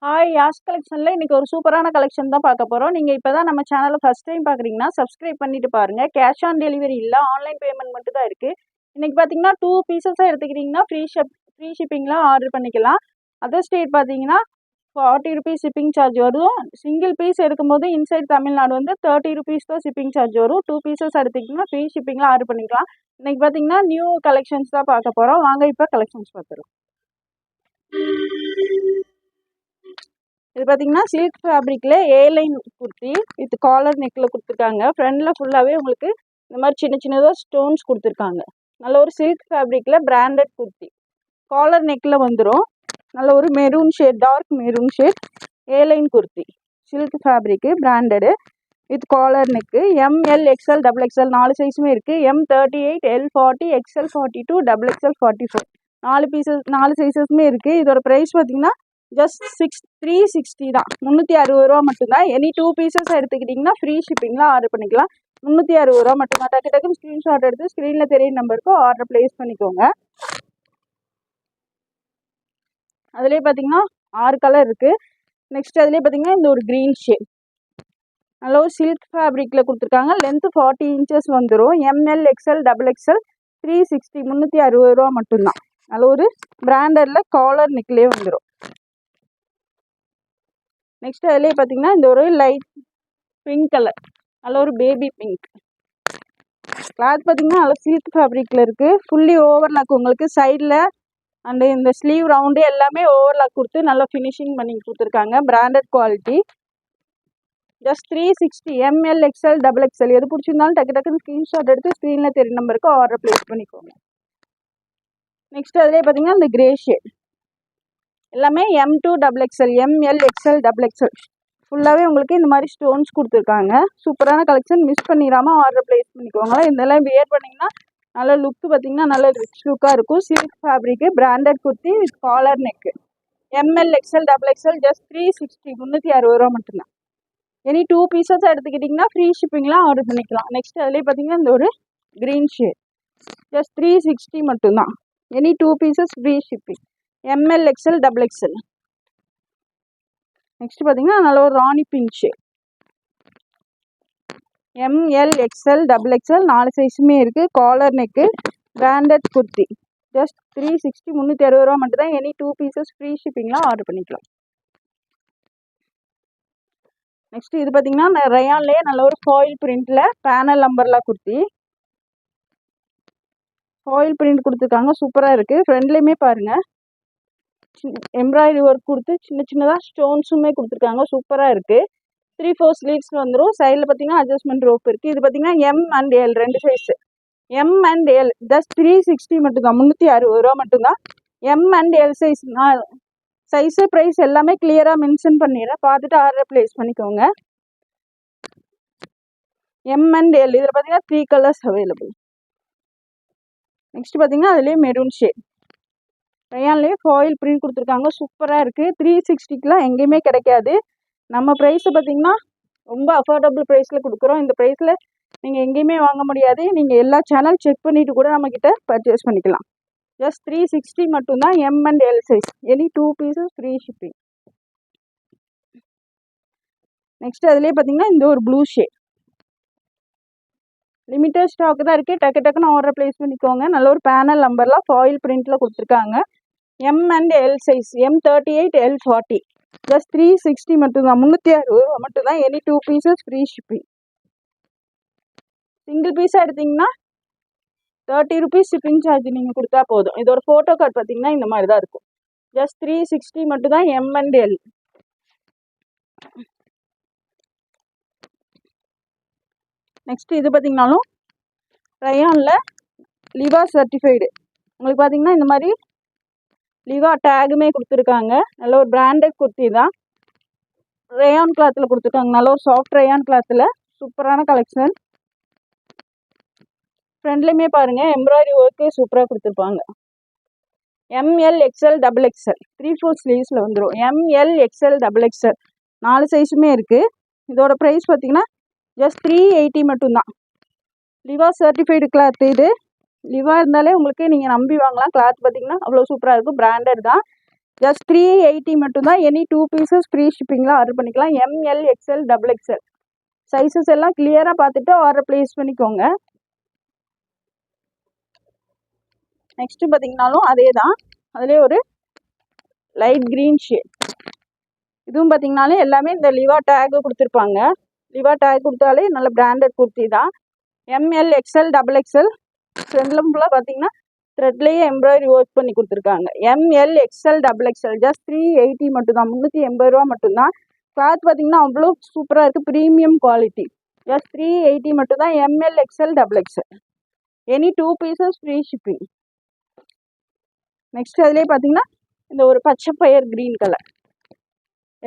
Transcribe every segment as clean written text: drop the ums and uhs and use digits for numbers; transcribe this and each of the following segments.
Hi Yash கலெக்ஷனில் இன்றைக்கி ஒரு சூப்பரான கலெக்ஷன் தான் பார்க்க போகிறோம். நீங்கள் இப்போ தான் நம்ம சேனலை ஃபஸ்ட் டைம் பார்க்குறீங்கன்னா சப்ஸ்கிரைப் பண்ணிட்டு பாருங்கள். கேஷ் ஆன் டெலிவரி இல்லை, ஆன்லைன் பேமெண்ட் மட்டும் தான் இருக்குது. இன்றைக்கி பார்த்தீங்கன்னா 2 பீசஸாக எடுத்துக்கிட்டிங்கன்னா ஃப்ரீ ஷிப்பிங்லாம் ஆர்டர் பண்ணிக்கலாம். அதர் ஸ்டேட் பார்த்தீங்கன்னா 40 ருபீஸ் ஷிப்பிங் சார்ஜ் வரும். சிங்கிள் பீஸ் எடுக்கும்போது இன்சைட் தமிழ்நாடு வந்து 30 ருபீஸ் தான் ஷிப்பிங் சார்ஜ் வரும். 2 பீசஸ் எடுத்துக்கிட்டிங்கன்னா ஃப்ரீ ஷிப்பிங்லாம் ஆர்டர் பண்ணிக்கலாம். இன்றைக்கி பார்த்தீங்கன்னா நியூ கலெக்ஷன்ஸ் தான் பார்க்க போகிறோம். வாங்க இப்போ கலெக்ஷன்ஸ் பார்த்துருவோம். இது பார்த்தீங்கன்னா சில்க் ஃபேப்ரிக்கில் ஏலைன் குர்த்தி வித் காலர் நெக்கில் கொடுத்துருக்காங்க. ஃப்ரண்டில் ஃபுல்லாகவே உங்களுக்கு இந்த மாதிரி சின்ன சின்னதாக ஸ்டோன்ஸ் கொடுத்துருக்காங்க. நல்ல ஒரு சில்க் ஃபேப்ரிக்கில் பிராண்டட் குர்த்தி, காலர் நெக்கில் வந்துடும். நல்ல ஒரு maroon shade, dark maroon shade A line kurti, silk fabric branded with collar neck. M L XL double XL 4 சைஸுமே இருக்குது. M38 L40 XL 42 XXL 44 4 சைஸஸுமே இருக்குது. இதோட ப்ரைஸ் பார்த்தீங்கன்னா ஜஸ்ட் 360 தான், 360 ரூபா மட்டும்தான். எனி 2 பீசஸ் எடுத்துக்கிட்டிங்கன்னா ஃப்ரீ ஷிப்பிங்லாம் ஆர்டர் பண்ணிக்கலாம். 360 ரூபா மட்டும்தான். டக்குன்னு ஸ்க்ரீன்ஷாட் எடுத்து ஸ்க்ரீனில் தெரிய நம்பருக்கு ஆர்டர் ப்ளேஸ் பண்ணிக்கோங்க. அதுலேயே பார்த்தீங்கன்னா 6 கலர் இருக்குது. நெக்ஸ்ட் அதுலேயே பார்த்தீங்கன்னா இந்த ஒரு க்ரீன் ஷேட் நல்ல ஒரு சில்க் ஃபேப்ரிக்கில் கொடுத்துருக்காங்க. லென்த்து 40 இன்ச்சஸ் வந்துடும். எம்எல் எக்ஸ்எல் டபுள் எக்ஸ்எல் 360 360 ரூபா மட்டும்தான். நல்ல ஒரு பிராண்டடில் காலர் நெக்லேயே வந்துடும். நெக்ஸ்ட் அதுலேயே பார்த்தீங்கன்னா இந்த ஒரு லைட் பிங்க் கலர், நல்ல ஒரு பேபி பிங்க். கிளாத் பார்த்தீங்கன்னா நல்ல சில்க் ஃபேப்ரிக்கில் இருக்குது. ஃபுல்லி ஓவர்லாக் உங்களுக்கு சைடில் அண்டு இந்த ஸ்லீவ் ரவுண்டு எல்லாமே ஓவர்லாக் கொடுத்து நல்லா ஃபினிஷிங் பண்ணி கொடுத்துருக்காங்க. Branded quality. Just 360. ML XL double XL எது பிடிச்சிருந்தாலும் டக்குன்னு ஸ்க்ரீன்ஷாட் எடுத்து ஸ்க்ரீனில் தெரிய நம்பருக்கு ஆர்டர் ப்ளேஸ் பண்ணிக்கோங்க. நெக்ஸ்ட் அதுலேயே பார்த்தீங்கன்னா இந்த கிரே ஷேட் எல்லாமே M2 XXL ML XL double XL ஃபுல்லாகவே உங்களுக்கு இந்த மாதிரி ஸ்டோன்ஸ் கொடுத்துருக்காங்க. சூப்பரான கலெக்ஷன், மிஸ் பண்ணிடாமல் ஆர்டர் ப்ளேஸ் பண்ணிக்கோங்க. இதெல்லாம் வியர் பண்ணிங்கன்னா நல்ல லுக்கு பார்த்தீங்கன்னா நல்ல ரிச் லுக்காக இருக்கும். Silk fabric branded kurti with collar neck. M L XL double XL just 360 360 ரூபா மட்டும்தான். எனி 2 பீசஸ் எடுத்துக்கிட்டிங்கன்னா ஃப்ரீ ஷிப்பிங்லாம் ஆர்டர் பண்ணிக்கலாம். நெக்ஸ்ட் அதுலேயே பார்த்தீங்கன்னா இந்த ஒரு க்ரீன் ஷேட் ஜஸ்ட் 360 மட்டும்தான். Any 2 pieces free shipping. M L XL double XL. Next பார்த்தீங்கன்னா நல்ல ஒரு rani pink shade. M L XL double XL 4 சைஸுமே இருக்குது. Collar neck branded kurti just 360 360 ரூபா மட்டும்தான். எனி 2 பீசஸ் ஃப்ரீ ஷிப்பிங்லாம் ஆர்டர் பண்ணிக்கலாம். நெக்ஸ்ட் இது பார்த்தீங்கன்னா ரயான்லேயே நல்ல ஒரு ஃபாயில் பிரிண்டில் பேனல் நம்பர்லாம் குர்த்தி, ஃபாயில் பிரிண்ட் கொடுத்துருக்காங்க. சூப்பராக இருக்குது. ஃப்ரெண்ட்லேயுமே பாருங்கள் எம்ப்ராய்டரி ஒர்க் கொடுத்து சின்னதாக ஸ்டோன்ஸுமே கொடுத்துருக்காங்க. சூப்பராக இருக்குது. 3/4 ஸ்லீவ்ஸ் வந்துடும். சைடில் பார்த்தீங்கன்னா அட்ஜஸ்ட்மெண்ட் ரோப் இருக்குது. இது பார்த்தீங்கன்னா M and L 2 size. M and L just 360 மட்டும்தான், 360 ரூபா மட்டும்தான். M and L size size price எல்லாமே கிளியராக மென்ஷன் பண்ணிடுறேன், பார்த்துட்டு ஆர்டர் ப்ளேஸ் பண்ணிக்கோங்க. M அண்ட் L இதில் பார்த்தீங்கன்னா 3 கலர்ஸ் அவைலபிள். நெக்ஸ்ட் பார்த்தீங்கன்னா அதுலேயே மெரூன் ஷேட் ரயான்லேயே ஃபாயில் பிரிண்ட் கொடுத்துருக்காங்க. சூப்பராக இருக்குது. 360க்குலாம் எங்கேயுமே கிடைக்காது. நம்ம ப்ரைஸை பார்த்தீங்கன்னா ரொம்ப அஃபோர்டபுள் ப்ரைஸில் கொடுக்குறோம். இந்த ப்ரைஸில் நீங்கள் எங்கேயுமே வாங்க முடியாது. நீங்கள் எல்லா சேனல் செக் பண்ணிவிட்டு கூட நம்மக்கிட்ட பர்ச்சேஸ் பண்ணிக்கலாம். ஜஸ்ட் 360 மட்டும்தான். M and L size any 2 pieces free shipping. Next அதுலேயே பார்த்தீங்கன்னா இந்த ஒரு ப்ளூ ஷேட் லிமிட்டட் ஸ்டாக் தான் இருக்குது. டக்குன்னு ஆர்டர் ப்ளேஸ் பண்ணிக்கோங்க. நல்ல ஒரு பேனல் நம்பர்லாம் ஃபாயில் பிரிண்டில் கொடுத்துருக்காங்க. M and L size M38 L40 just 360 மட்டும்தான், 360 ரூபா மட்டும்தான். Any 2 pieces free shipping. Single பீஸாக எடுத்திங்கன்னா 30 ருபீஸ் ஷிப்பிங் சார்ஜ் நீங்கள் கொடுத்தா போதும். இதோட ஃபோட்டோ கார்டு பார்த்தீங்கன்னா இந்த மாதிரி தான் இருக்கும். ஜஸ்ட் 360 மட்டும்தான். M and L. நெக்ஸ்ட் இது பார்த்தீங்கன்னாலும் ரயானில் லிவா சர்டிஃபைடு உங்களுக்கு பார்த்தீங்கன்னா இந்த மாதிரி லிவா டேகுமே கொடுத்துருக்காங்க. நல்ல ஒரு பிராண்டட் குர்த்தி தான். ரயான் கிளாத்தில் கொடுத்துருக்காங்க. நல்ல ஒரு சாஃப்ட் ரயான் கிளாத்தில் சூப்பரான கலெக்ஷன். ஃப்ரெண்ட்லேயுமே பாருங்கள் எம்ப்ராய்டரி ஒர்க்கே சூப்பராக கொடுத்துருப்பாங்க. ML XL டபுள் எக்ஸ்எல் 3/4 ஸ்லீவ்ஸில் வந்துடும். ML XL டபுள் எக்ஸ்எல் 4 சைஸுமே இருக்குது. இதோட ப்ரைஸ் பார்த்தீங்கன்னா ஜஸ்ட் 380 மட்டும்தான். லிவா சர்டிஃபைடு கிளாத் இது. லிவா இருந்தாலே உங்களுக்கு நீங்கள் நம்பி வாங்கலாம். கிளாத் பார்த்தீங்கன்னா அவ்வளோ சூப்பராக இருக்கும். பிராண்டட் தான். ஜஸ்ட் 380 மட்டும்தான். எனி 2 பீசஸ் ஃப்ரீ ஷிப்பிங்கில் ஆர்டர் பண்ணிக்கலாம். ML XL XXL சைஸஸ் எல்லாம் கிளியராக பார்த்துட்டு ஆர்டர் ப்ளேஸ் பண்ணிக்கோங்க. நெக்ஸ்ட்டு பார்த்தீங்கன்னாலும் அதே தான், அதிலே ஒரு லைட் க்ரீன் ஷேட். இதுவும் பார்த்தீங்கனாலே எல்லாமே இந்த லிவா டேக்கு கொடுத்துருப்பாங்க. லிவா டேக் கொடுத்தாலே நல்ல பிராண்டட் குர்த்தி தான். ML XL XXL ஃப்ரெண்ட்லும் ஃபுல்லாக பார்த்தீங்கன்னா த்ரெட்லேயே எம்ப்ராய்டரி ஒர்க் பண்ணி கொடுத்துருக்காங்க. ML XL XXL ஜஸ்ட் 380 மட்டும்தான், 380 ரூபா மட்டும்தான். கிளாத் பார்த்தீங்கன்னா அவ்வளோ சூப்பராக இருக்குது, ப்ரீமியம் குவாலிட்டி. ஜஸ்ட் 380 மட்டும்தான். ML XL XXL any 2 pieces free shipping. Next அதிலே பார்த்தீங்கன்னா இந்த ஒரு பச்சை பயிர் க்ரீன் கலர்,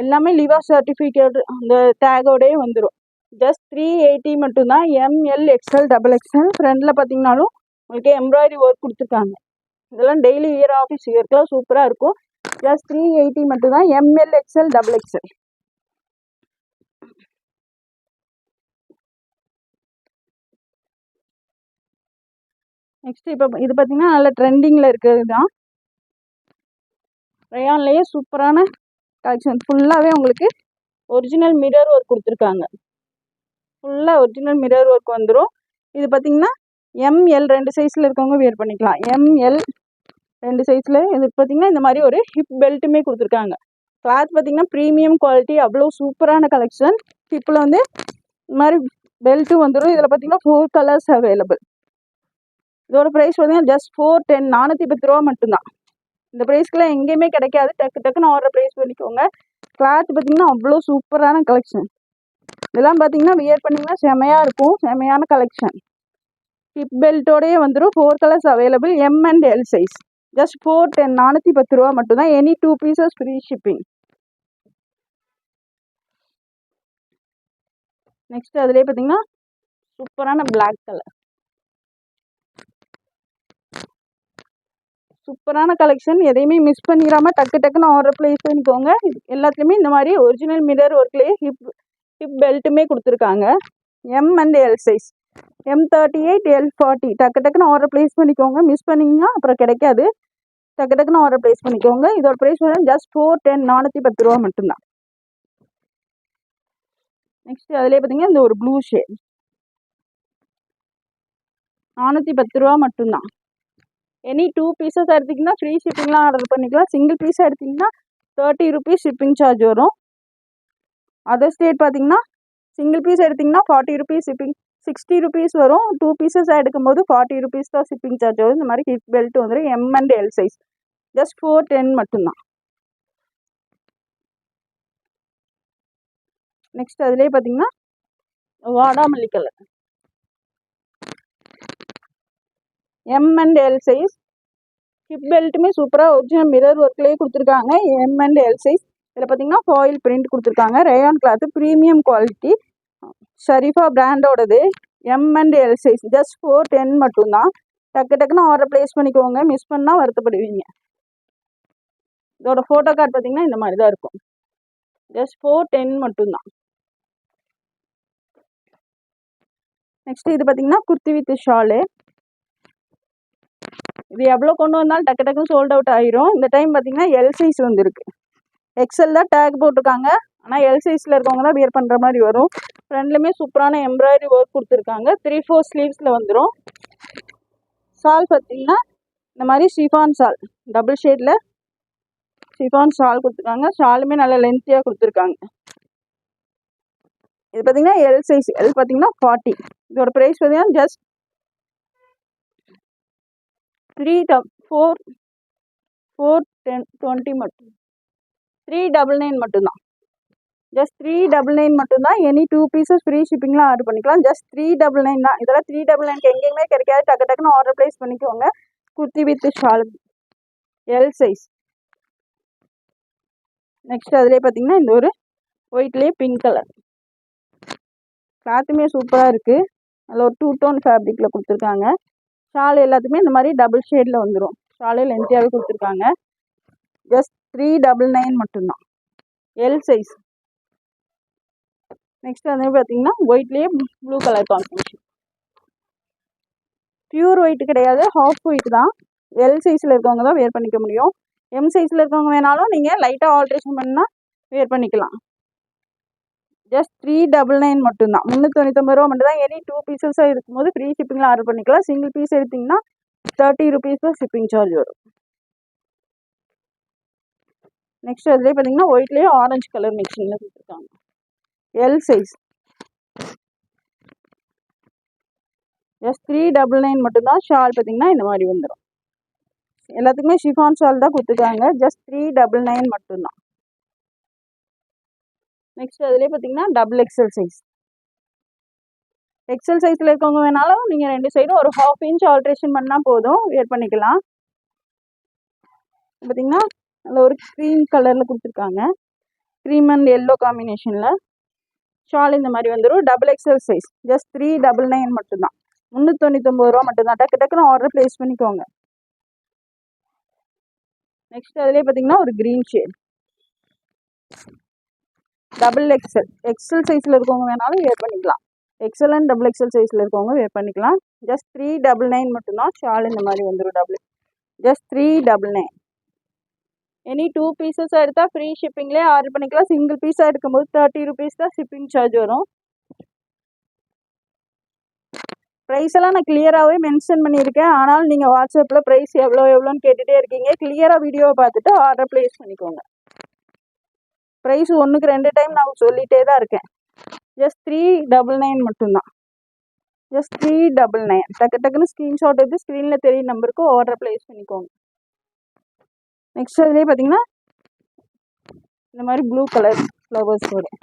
எல்லாமே லிவா சர்டிஃபிகேட் அந்த டேகோடே வந்துடும். ஜஸ்ட் 380 மட்டும்தான். ML XL XXL ஃப்ரெண்டில் பார்த்தீங்கன்னாலும் உங்களுக்கு எம்ப்ராய்டரி ஒர்க் கொடுத்துருக்காங்க. இதெல்லாம் டெய்லி வியர் ஆஃபீஸ் வியர்க்கெலாம் சூப்பராக இருக்கும். ஜஸ்ட் 380 மட்டும்தான். ML XL XXL. நெக்ஸ்ட் இப்போ இது பார்த்தீங்கன்னா நல்ல ட்ரெண்டிங்கில் இருக்கிறது தான். ரயான்லேயே சூப்பரான கலெக்ஷன், ஃபுல்லாகவே உங்களுக்கு ஒரிஜினல் மிரர் ஒர்க் கொடுத்துருக்காங்க. ஃபுல்லாக ஒரிஜினல் மிரர் ஒர்க் வந்துடும். இது பார்த்தீங்கன்னா ML 2 சைஸில் இருக்கவங்க வியர் பண்ணிக்கலாம். ML 2 சைஸில். இது பார்த்தீங்கன்னா இந்த மாதிரி ஒரு ஹிப் பெல்ட்டுமே கொடுத்துருக்காங்க. கிளாத் பார்த்தீங்கன்னா ப்ரீமியம் குவாலிட்டி, அவ்வளோ சூப்பரான கலெக்ஷன். ஹிப்பில் வந்து இந்த மாதிரி பெல்ட்டும் வந்துடும். இதில் பார்த்தீங்கன்னா 4 கலர்ஸ் அவைலபிள். இதோட ப்ரைஸ் பார்த்தீங்கன்னா ஜஸ்ட் 410, 410 ரூபா மட்டும்தான். இந்த ப்ரைஸ்க்கெலாம் எங்கேயுமே கிடைக்காது. டக்குன்னு ஆர்டர் ப்ளேஸ் பண்ணிக்கோங்க. கிளாத் பார்த்தீங்கன்னா அவ்வளோ சூப்பரான கலெக்ஷன். இதெல்லாம் பார்த்தீங்கன்னா வியர் பண்ணிங்கன்னா செமையாக இருக்கும், செமையான கலெக்ஷன். ஹிப் பெல்ட்டோடையே வந்துடும். 4 colours available. M and L size. Just 410, 410 ரூபா மட்டும்தான். Any 2 pieces free shipping. Next அதிலே பார்த்தீங்கன்னா சூப்பரான பிளாக் கலர், சூப்பரான கலெக்ஷன். எதையுமே மிஸ் பண்ணிடாமல் டக்குன்னு ஆர்டர் ப்ளேஸ் பண்ணிக்கோங்க. எல்லாத்துலேயுமே இந்த மாதிரி ஒரிஜினல் மிரர் ஒர்க்லேயே ஹிப் பெல்ட்டுமே கொடுத்துருக்காங்க. M and L size. M38, L40. டக்குன்னு ஆர்டர் ப்ளேஸ் பண்ணிக்கோங்க. மிஸ் பண்ணிங்கன்னா அப்புறம் கிடைக்காது. டக்குன்னு ஆர்டர் ப்ளேஸ் பண்ணிக்கோங்க. இதோட ப்ரைஸ் வந்து ஜஸ்ட் 410, 410 ரூபா மட்டும்தான். நெக்ஸ்ட் அதிலே பார்த்தீங்கன்னா இந்த ஒரு ப்ளூ ஷேட், 410 ரூபா மட்டும்தான். எனி 2 பீசஸ் எடுத்திங்கன்னா ஃப்ரீ ஷிப்பிங்லாம் ஆர்டர் பண்ணிக்கலாம். சிங்கிள் பீஸாக எடுத்திங்கன்னா 30 rupees ஷிப்பிங் சார்ஜ் வரும். அதர் ஸ்டேட் பார்த்தீங்கன்னா சிங்கிள் பீஸ் எடுத்திங்கன்னா 40 rupees ஷிப்பிங், 60 rupees வரும். 2 பீசஸாக எடுக்கும்போது 40 rupees தான் ஷிப்பிங் சார்ஜ் வரும். இந்த மாதிரி ஹிப் பெல்ட் வந்துடும். M and L size. Just 410 மட்டும்தான். நெக்ஸ்ட் அதிலே பார்த்தீங்கன்னா வாடாமல்லி colour, M and L size. ஹிப் பெல்ட்டுமே சூப்பராக ஒரிஜினல் மிரர் ஒர்க்லேயே கொடுத்துருக்காங்க. M and L size. இதில் பார்த்தீங்கன்னா ஃபாயில் பிரிண்ட் கொடுத்துருக்காங்க. Rayon cloth, premium quality, Sharifa பிராண்டோடது. M and L size. Just 410 மட்டும்தான். டக்குன்னு ஆர்டர் ப்ளேஸ் பண்ணிக்கோங்க. மிஸ் பண்ணால் வருத்தப்படுவீங்க. இதோட ஃபோட்டோ கார்டு பார்த்தீங்கன்னா இந்த மாதிரி தான் இருக்கும். ஜஸ்ட் 410 மட்டும்தான். நெக்ஸ்ட் இது பார்த்தீங்கன்னா குர்த்தி வித் ஷாலு. இது எவ்வளோ கொண்டு வந்தாலும் டக்குன்னு சோல்ட் அவுட் ஆயிரும். இந்த டைம் பார்த்தீங்கன்னா L சைஸ் வந்துருக்கு. XL தான் டேக் போட்டிருக்காங்க, ஆனால் L சைஸில் இருக்கவங்க தான் வியர் பண்ணுற மாதிரி வரும். ஃப்ரண்ட்லையுமே சூப்பரான எம்ப்ராய்டரி ஒர்க் கொடுத்துருக்காங்க. 3/4 ஸ்லீவ்ஸில் வந்துடும். ஷால் பார்த்தீங்கன்னா இந்த மாதிரி ஷிஃபான் ஷால், டபுள் ஷேடில் ஷிஃபான் ஷால் கொடுத்துருக்காங்க. ஷாலுமே நல்ல லென்த்தியாக கொடுத்துருக்காங்க. இது பார்த்தீங்கன்னா L சைஸ். L பார்த்தீங்கன்னா 40. இதோட ப்ரைஸ் பார்த்தீங்கன்னா ஜஸ்ட் 420 மட்டும், 399 மட்டும்தான். ஜஸ்ட் 399 மட்டும்தான். எனி 2 பீசஸ் ஃப்ரீ ஷிப்பிங்லாம் ஆர்டர் பண்ணிக்கலாம். ஜஸ்ட் 399 தான். இதெல்லாம் 399 எங்கேயுமே கிடைக்காது. டக்குன்னு ஆர்டர் ப்ளேஸ் பண்ணிக்கோங்க. Kurti with shawl, L size. Next அதிலே பார்த்தீங்கன்னா இந்த ஒரு ஒயிட்லேயே பிங்க் கலர். கிளாத்துமே சூப்பராக இருக்குது. அதில் ஒரு 2 டோன் ஃபேப்ரிக்கில் கொடுத்துருக்காங்க. ஷால் எல்லாத்துக்குமே இந்த மாதிரி டபுள் ஷேடில் வந்துடும். ஷாலே லென்த்தியாகவே கொடுத்துருக்காங்க. ஜஸ்ட் 399 மட்டும்தான். L size. நெக்ஸ்ட் வந்து பார்த்தீங்கன்னா ஒயிட்லேயே blue colour combination. Pure white கிடையாது, ஹாஃப் ஒயிட் தான். L சைஸில் இருக்கவங்க தான் வேர் பண்ணிக்க முடியும். எம் சைஸில் இருக்கவங்க வேணாலும் நீங்கள் லைட்டாக ஆல்ட்ரேஷன் பண்ணால் வேர் பண்ணிக்கலாம். ஜஸ்ட் 399 மட்டும்தான், 399 ரூபா மட்டும் தான். எனி 2 பீசஸாக இருக்கும்போது ஃப்ரீ ஷிப்பிங்கில் ஆர்டர் பண்ணிக்கலாம். சிங்கிள் பீஸ் எடுத்திங்கன்னா 30 rupees தான் ஷிப்பிங் சார்ஜ் வரும். நெக்ஸ்ட் அதுலேயே பார்த்தீங்கன்னா ஒயிட்லேயே ஆரஞ்சு கலர் மிக்சிங்கில் கொடுத்துருக்காங்க. எல் சைஸ் ஜஸ்ட் 399 மட்டும்தான். ஷால் பார்த்தீங்கன்னா இந்த மாதிரி வந்துடும். எல்லாத்துக்குமே ஷிஃபான் ஷால் தான் கொடுத்துருக்காங்க. ஜஸ்ட் 399 மட்டும்தான். நெக்ஸ்ட் அதுலேயே பார்த்தீங்கன்னா டபுள் எக்ஸல் சைஸ். எக்ஸல் சைஸில் இருக்கவங்க வேணாலும் நீங்கள் 2 சைடும் ஒரு 1/2 inch ஆல்ட்ரேஷன் பண்ணால் போதும், வேர் பண்ணிக்கலாம். பார்த்தீங்கன்னா அதில் ஒரு க்ரீம் கலரில் கொடுத்துருக்காங்க. க்ரீம் அண்ட் எல்லோ காம்பினேஷனில் ஷால் இந்த மாதிரி வந்துடும். டபுள் எக்ஸல் சைஸ் ஜஸ்ட் 399 மட்டும்தான், 399 ரூபா மட்டும்தான். டக்கு டக்குன்னு ஆர்டர் ப்ளேஸ் பண்ணிக்கோங்க. நெக்ஸ்ட் அதுலேயே பார்த்தீங்கன்னா ஒரு green shade double XL. XL சைஸில் இருக்கவங்க வேணாலும் வேர் பண்ணிக்கலாம். எக்ஸல் அண்ட் டபுள் எக்ஸல் சைஸில் இருக்கவங்க வேர் பண்ணிக்கலாம். ஜஸ்ட் 399 மட்டும்தான். ஷால் இந்த மாதிரி வந்துடும். Double just 399. எனி 2 பீசஸாக எடுத்தால் ஃப்ரீ ஷிப்பிங்லேயே ஆர்டர் பண்ணிக்கலாம். சிங்கிள் பீஸாக எடுக்கும்போது 30 rupees தான் ஷிப்பிங் சார்ஜ் வரும். ப்ரைஸ் எல்லாம் நான் கிளியராகவே மென்ஷன் பண்ணியிருக்கேன். ஆனால் நீங்கள் வாட்ஸ்அப்பில் ப்ரைஸ் எவ்வளோன்னு கேட்டுகிட்டே இருக்கீங்க. கிளியராக வீடியோவை பார்த்துட்டு ஆர்டர் ப்ளேஸ் பண்ணிக்கோங்க. ப்ரைஸ் 1க்கு 2 டைம் நான் சொல்லிகிட்டே தான் இருக்கேன். ஜஸ்ட் 399 மட்டும்தான். ஜஸ்ட் 399. டக்கு டக்குன்னு ஸ்க்ரீன்ஷாட் எடுத்து ஸ்க்ரீனில் தெரியும் நம்பருக்கு ஆர்டர் ப்ளேஸ் பண்ணிக்கோங்க. நெக்ஸ்ட் அதுலேயே பார்த்தீங்கன்னா இந்த மாதிரி ப்ளூ கலர் ஃப்ளவர்ஸ் வரும்.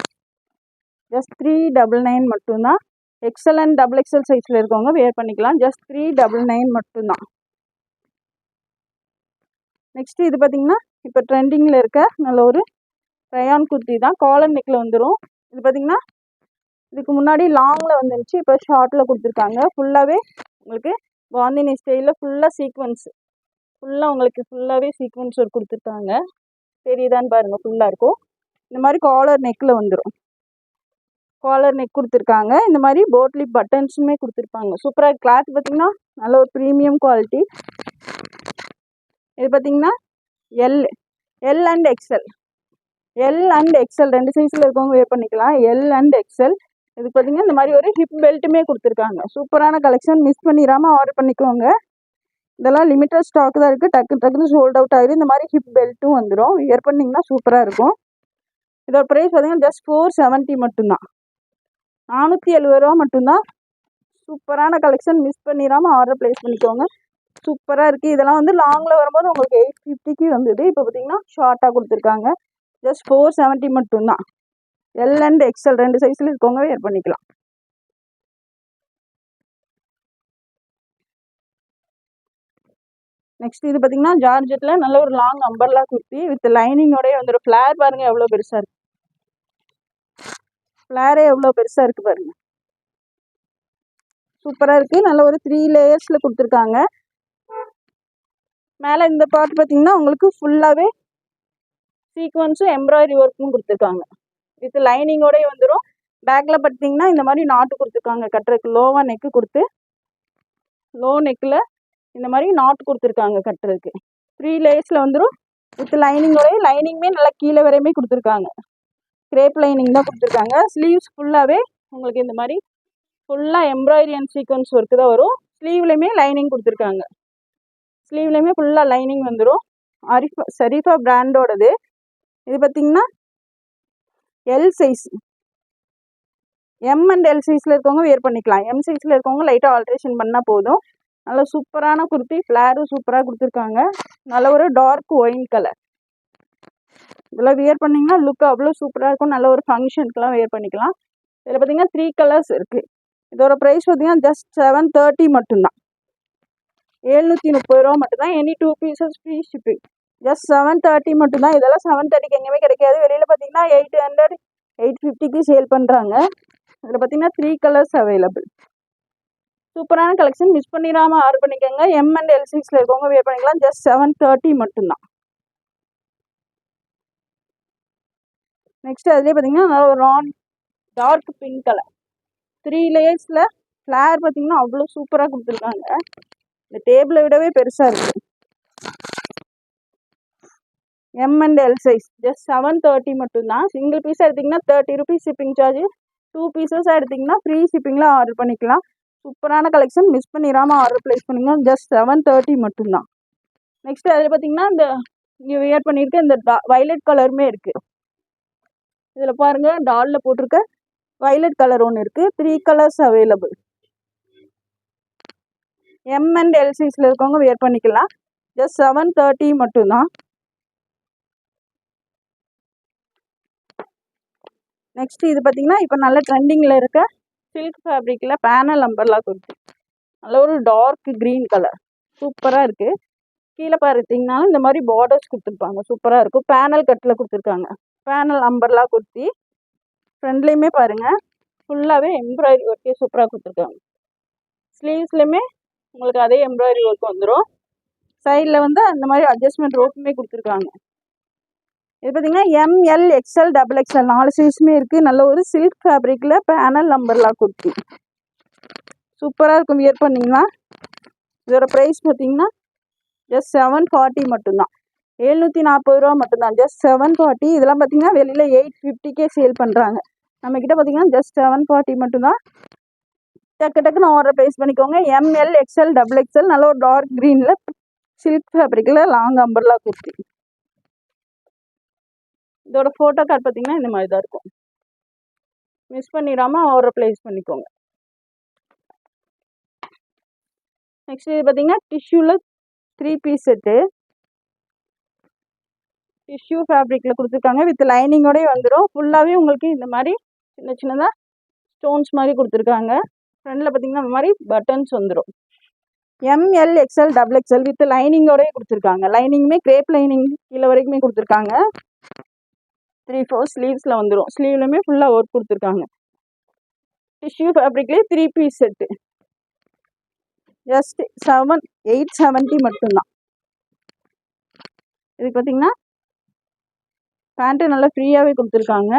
ஜஸ்ட் 399 மட்டும்தான். எக்ஸல் அண்ட் டபுள் எக்ஸல் சைஸில் இருக்கவங்க வேர் பண்ணிக்கலாம். ஜஸ்ட் 399 மட்டும்தான். நெக்ஸ்ட்டு இது பார்த்தீங்கன்னா இப்போ ட்ரெண்டிங்கில் இருக்க நல்ல ஒரு ரயான் குர்த்தி தான். காலர் நெக்கில் வந்துடும். இது பார்த்தீங்கன்னா இதுக்கு முன்னாடி லாங்கில் வந்துருச்சு, இப்போ ஷார்ட்டில் கொடுத்துருக்காங்க. ஃபுல்லாகவே உங்களுக்கு பாந்தினி ஸ்டைலில் ஃபுல்லாக சீக்வன்ஸ், ஃபுல்லாக உங்களுக்கு ஃபுல்லாகவே சீக்வன்ஸ் ஒர்க் கொடுத்துருக்காங்க. தெரியுதான்னு பாருங்கள், ஃபுல்லாக இருக்கும். இந்த மாதிரி காலர் நெக்கில் வந்துடும். காலர் நெக் கொடுத்துருக்காங்க. இந்த மாதிரி போட்லி பட்டன்ஸுமே கொடுத்துருப்பாங்க. சூப்பராக கிளாத் பார்த்தீங்கன்னா நல்ல ஒரு ப்ரீமியம் குவாலிட்டி. இது பார்த்தீங்கன்னா L and XL. L and XL 2 சைஸில் இருக்கவங்க வேர் பண்ணிக்கலாம். L and XL. இது பார்த்தீங்கன்னா இந்த மாதிரி ஒரு ஹிப் பெல்ட்டுமே கொடுத்துருக்காங்க. சூப்பரான கலெக்ஷன், மிஸ் பண்ணிடாமல் ஆர்டர் பண்ணிக்கோங்க. இதெல்லாம் லிமிட்டட் ஸ்டாக் தான் இருக்குது. டக்குன்னு சோல்ட் அவுட் ஆகிடும். இந்த மாதிரி ஹிப் பெல்ட்டும் வந்துடும். வியர் பண்ணிங்கன்னா சூப்பராக இருக்கும். இதோட ப்ரைஸ் பார்த்தீங்கன்னா ஜஸ்ட் 470 மட்டும்தான், 470 ரூபா மட்டும்தான். சூப்பரான கலெக்ஷன், மிஸ் பண்ணிடாமல் ஆர்டர் ப்ளேஸ் பண்ணிக்கோங்க. சூப்பராக இருக்குது. இதெல்லாம் வந்து லாங்கில் வரும்போது உங்களுக்கு 850க்கு வந்தது. இப்போ பார்த்தீங்கன்னா ஷார்ட்டாக கொடுத்துருக்காங்க. ஜஸ்ட் 470 மட்டும்தான். எல் அண்ட் எக்ஸல் 2 சைஸில் இருக்கவங்க வேர் பண்ணிக்கலாம். நெக்ஸ்ட் இது பார்த்தீங்கன்னா ஜார்ஜெட்டில் நல்ல ஒரு லாங் அம்பர்லா குர்த்தி வித் லைனிங்கோடய வந்துடும். ஃப்ளேர் பாருங்கள் எவ்வளோ பெருசாக இருக்குது. ஃப்ளேரே எவ்வளோ பெருசாக இருக்குது பாருங்கள். சூப்பராக இருக்குது. நல்ல ஒரு 3 லேயர்ஸில் கொடுத்துருக்காங்க. மேலே இந்த பார்ட் பார்த்தீங்கன்னா உங்களுக்கு ஃபுல்லாகவே சீக்வன்ஸும் எம்ப்ராய்டரி ஒர்க்கும் கொடுத்துருக்காங்க. வித் லைனிங்கோடய வந்துடும். பேக்கில் பார்த்தீங்கன்னா இந்த மாதிரி நாட்டு கொடுத்துருக்காங்க. கட்டுறதுக்கு லோவாக நெக்கு கொடுத்து லோ நெக்கில் இந்த மாதிரி நாட்டு கொடுத்துருக்காங்க கட்டுறதுக்கு. 3 லேயர்ஸில் வந்துடும். வித் லைனிங்கோடய லைனிங்குமே நல்லா கீழே வரையுமே கொடுத்துருக்காங்க. கிரேப் லைனிங் தான் கொடுத்துருக்காங்க. ஸ்லீவ்ஸ் ஃபுல்லாகவே உங்களுக்கு இந்த மாதிரி ஃபுல்லாக எம்ப்ராய்டரி அண்ட் சீக்வன்ஸ் ஒர்க்கு தான் வரும். ஸ்லீவ்லேயுமே லைனிங் கொடுத்துருக்காங்க. ஸ்லீவ்லேயுமே ஃபுல்லாக லைனிங் வந்துடும். ஷரீஃபா பிராண்டோடது. இது பார்த்தீங்கன்னா L size. M and L சைஸில் இருக்கவங்க வேர் பண்ணிக்கலாம். எம் சைஸில் இருக்கவங்க லைட்டாக ஆல்ட்ரேஷன் பண்ணால் போதும். நல்ல சூப்பரான குர்த்தி, ஃப்ளேரும் சூப்பராக கொடுத்துருக்காங்க. நல்ல ஒரு டார்க் ஒயின் கலர். இதெல்லாம் வியர் பண்ணிங்கன்னா லுக் அவ்வளோ சூப்பராக இருக்கும். நல்ல ஒரு ஃபங்க்ஷனுக்குலாம் வேர் பண்ணிக்கலாம். இதில் பார்த்தீங்கன்னா 3 கலர்ஸ் இருக்குது. இதோட ப்ரைஸ் பார்த்தீங்கன்னா ஜஸ்ட் 730 மட்டும்தான், 730 ரூபா மட்டும்தான். Any 2 pieces free shipping. Just 730 மட்டும்தான். இதெல்லாம் 730க்கு எங்கேயுமே கிடைக்காது. வெளியில் பார்த்தீங்கன்னா 800 850க்கு சேல் பண்ணுறாங்க. இதில் பார்த்தீங்கன்னா 3 கலர்ஸ் அவைலபிள். சூப்பரான கலெக்ஷன், மிஸ் பண்ணிடாமல் ஆர்டர் பண்ணிக்கோங்க. எம் அண்ட் எல் சைஸில் இருக்கவங்க வேர் பண்ணிக்கலாம். ஜஸ்ட் 730 மட்டும்தான். நெக்ஸ்ட் அதுலேயே பார்த்தீங்கன்னா நல்ல ஒரு டார்க் பிங்க் கலர் 3 லேயர்ஸில் ஃப்ளேர் பார்த்தீங்கன்னா அவ்வளோ சூப்பராக கொடுத்துருக்காங்க. இந்த டேபிளை விடவே பெருசாக இருக்குது. M and L size just 730 மட்டும்தான். சிங்கிள் பீஸாக எடுத்திங்கன்னா 30 ருபீஸ் ஷிப்பிங் சார்ஜ். 2 பீசஸாக எடுத்திங்கன்னா ஃப்ரீ ஷிப்பிங்கில் ஆர்டர் பண்ணிக்கலாம். சூப்பரான கலெக்ஷன், மிஸ் பண்ணிடாமல் ஆர்டர் ப்ளேஸ் பண்ணுங்க. ஜஸ்ட் 730 மட்டும்தான். நெக்ஸ்ட் அதில் பார்த்தீங்கன்னா இந்த இங்கே வியர் பண்ணியிருக்க இந்த வைலட் கலருமே இருக்குது. இதில் பாருங்கள், டாலில் போட்டிருக்க வைலட் கலர் ஒன்று இருக்குது. 3 colours available. M and L சைஸில் இருக்கவங்க வியர் பண்ணிக்கலாம். ஜஸ்ட் 730 மட்டும்தான். நெக்ஸ்ட் இது பார்த்தீங்கன்னா இப்போ நல்ல ட்ரெண்டிங்கில் இருக்க சில்க் ஃபேப்ரிக்கில் பேனல் அம்பர்லா குர்த்தி. நல்ல ஒரு டார்க் க்ரீன் கலர், சூப்பராக இருக்குது. கீழே பார்த்தீங்கன்னாலும் இந்த மாதிரி பார்டர்ஸ் கொடுத்துருப்பாங்க, சூப்பராக இருக்கும். பேனல் கட்டில் கொடுத்துருக்காங்க. Panel umbrella kurti. ஃப்ரண்ட்லேயுமே பாருங்கள், ஃபுல்லாகவே எம்ப்ராய்டரி ஒர்க்கே சூப்பராக கொடுத்துருக்காங்க. ஸ்லீவ்ஸ்லையுமே உங்களுக்கு அதே எம்ப்ராய்டரி ஒர்க் வந்துடும். சைடில் வந்து அந்த மாதிரி அட்ஜஸ்ட்மெண்ட் ரோப்புமே கொடுத்துருக்காங்க. இது பார்த்தீங்கன்னா எம்எல் எக்ஸ்எல் டபுள் எக்ஸ்எல் 4 சைஸுமே இருக்குது. நல்ல ஒரு சில்க் ஃபேப்ரிக்கில் பேனல் அம்பர்லா குர்த்தி சூப்பராக இருக்கும். வியர் பண்ணிங்கன்னா இதோட ப்ரைஸ் பார்த்தீங்கன்னா ஜஸ்ட் 740 மட்டும்தான். 740 ரூபா மட்டும்தான். ஜஸ்ட் 740. இதெல்லாம் பார்த்தீங்கன்னா வெளியில் 850 சேல் பண்ணுறாங்க. நம்மக்கிட்ட பார்த்தீங்கன்னா ஜஸ்ட் 740 மட்டும்தான். டக்குன்னு ஆர்டர் ப்ளேஸ் பண்ணிக்கோங்க. எம்எல் எக்ஸ்எல் டபுள் எக்ஸ்எல் நல்ல ஒரு டார்க் க்ரீனில் சில்க் ஃபேப்ரிக்கில் லாங் அம்பர்லா குர்த்தி. இதோட ஃபோட்டோ கார்டு பார்த்தீங்கன்னா இந்த மாதிரி தான் இருக்கும். மிஸ் பண்ணிடாமல் ஆர்டர் ப்ளேஸ் பண்ணிக்கோங்க. நெக்ஸ்ட் இது பார்த்தீங்கன்னா டிஷ்யூவில் 3 பீஸ் செட்டு. டிஷ்யூ ஃபேப்ரிக்கில் கொடுத்துருக்காங்க. வித் லைனிங்கோடய வந்துடும். ஃபுல்லாகவே உங்களுக்கு இந்த மாதிரி சின்னதாக ஸ்டோன்ஸ் மாதிரி கொடுத்துருக்காங்க. ஃப்ரண்டில் பார்த்தீங்கன்னா இந்த மாதிரி பட்டன்ஸ் வந்துடும். M L XL double XL with லைனிங்கோடய கொடுத்துருக்காங்க. லைனிங்குமே கிரேப் லைனிங் கீழே வரைக்குமே கொடுத்துருக்காங்க. 3/4 ஸ்லீவ்ஸில் வந்துடும். ஸ்லீவ்லையுமே ஃபுல்லாக ஒர்க் கொடுத்துருக்காங்க. டிஷ்யூ ஃபேப்ரிக்லேயே 3 பீஸ் செட்டு. ஜஸ்ட் 870 மட்டும்தான். இதுக்கு பார்த்தீங்கன்னா பேண்ட்டு நல்லா ஃப்ரீயாகவே கொடுத்துருக்காங்க.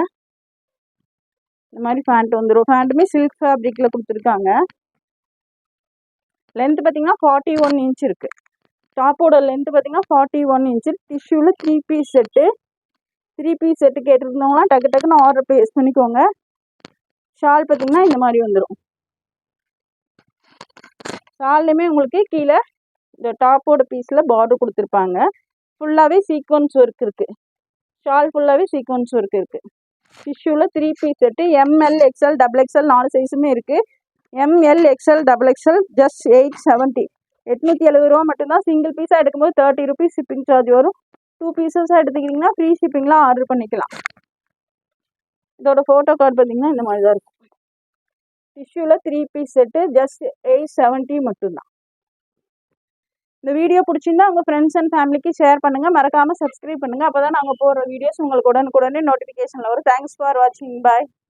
இந்த மாதிரி பேண்ட் வந்துடும். பேண்ட்டுமே சில்க் ஃபேப்ரிக்கில் கொடுத்துருக்காங்க. லென்த் பார்த்தீங்கன்னா 41 இன்ச் இருக்குது. டாப்போட லென்த் பார்த்தீங்கன்னா 41 இன்ச்சு. டிஷ்யூவில் 3 பீஸ் செட்டு. 3 பீஸ் செட்டு கேட்டிருந்தவங்களாம் டக்குன்னு ஆர்டர் ப்ளேஸ் பண்ணிக்கோங்க. ஷால் பார்த்தீங்கன்னா இந்த மாதிரி வந்துடும். ஷால்லையுமே உங்களுக்கு கீழே இந்த டாப்போட பீஸில் பார்டர் கொடுத்துருப்பாங்க. ஃபுல்லாகவே சீக்வன்ஸ் ஒர்க் இருக்குது. ஷால் ஃபுல்லாகவே சீக்வன்ஸ் ஒர்க் இருக்குது. டிஷ்யூவில் 3 piece set. M L XL double XL 4 சைஸுமே இருக்குது. M L XL double XL just 870. 870 ரூபா மட்டும்தான். சிங்கிள் பீஸாக எடுக்கும்போது 30 ருபீஸ் ஷிப்பிங் சார்ஜ் வரும். 2 பீசஸாக எடுத்துக்கிட்டிங்கன்னா ஃப்ரீ ஷிப்பிங்லாம் ஆர்டர் பண்ணிக்கலாம். இதோட ஃபோட்டோ கார்டு பார்த்தீங்கன்னா இந்த மாதிரி தான் இருக்கும். டிஷ்யூவில் 3 பீஸ் செட்டு ஜஸ்ட் 870 மட்டும்தான். இந்த வீடியோ பிடிச்சிருந்தா உங்கள் ஃப்ரெண்ட்ஸ் அண்ட் ஃபேமிலிக்கு ஷேர் பண்ணுங்கள். மறக்காமல் சப்ஸ்கிரைப் பண்ணுங்கள். அப்போ தான் நாங்கள் போடுற வீடியோஸ் உங்களுக்கு உடனுக்குடனே நோட்டிஃபிகேஷனில் வரும். தேங்க்ஸ் ஃபார் வாட்சிங். பாய்.